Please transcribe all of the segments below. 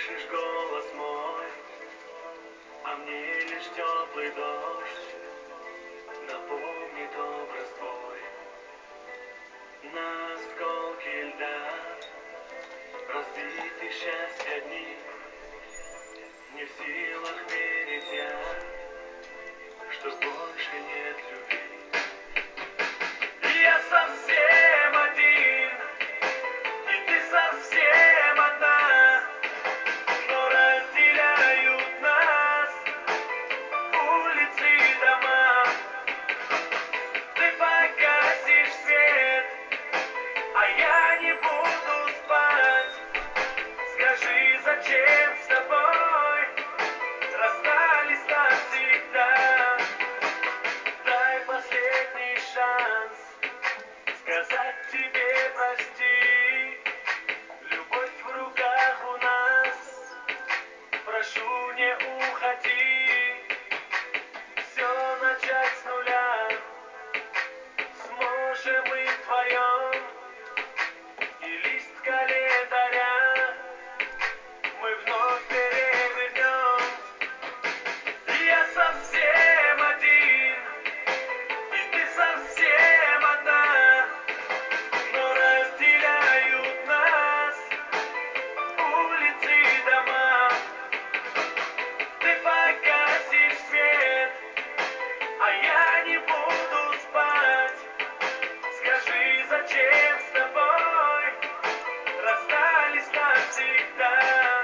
слышишь голос мой, а мне лишь теплый дождь напомнит образ твой. На осколки льда разбиты счастья дни, не в силах верить я, что больше нет любви. И я совсем один, и ты совсем одна, но разделяют нас улицы и дома. Ты погасишь свет, а я не буду спать. Скажи, зачем с тобой расстались навсегда? Дай последний шанс сказать тебе прости. Любовь в руках у нас, прошу, не уходи. Все начать с нуля сможем мы вдвоем, и лист календаря мы вновь перевернем. Я совсем один, и ты совсем одна, но разделяют нас улицы и дома. Ты погасишь свет, а я не буду спать. Скажи, зачем с тобой расстались навсегда?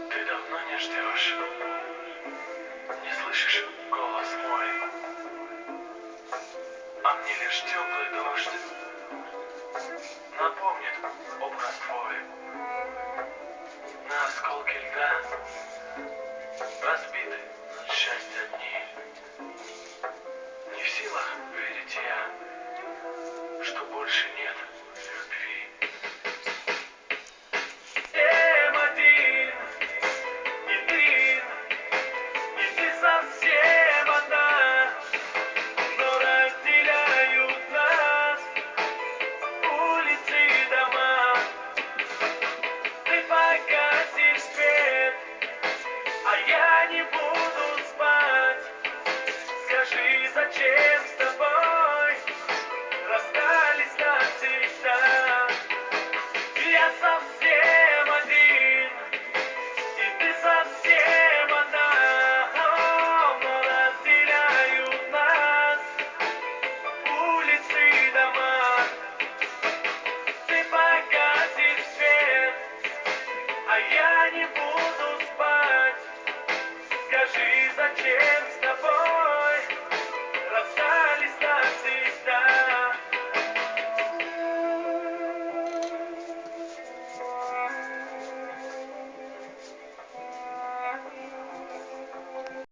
Ты давно не ждешь, не слышишь голос мой, а мне лишь теплый дождь напомнит образ твой. На осколки льда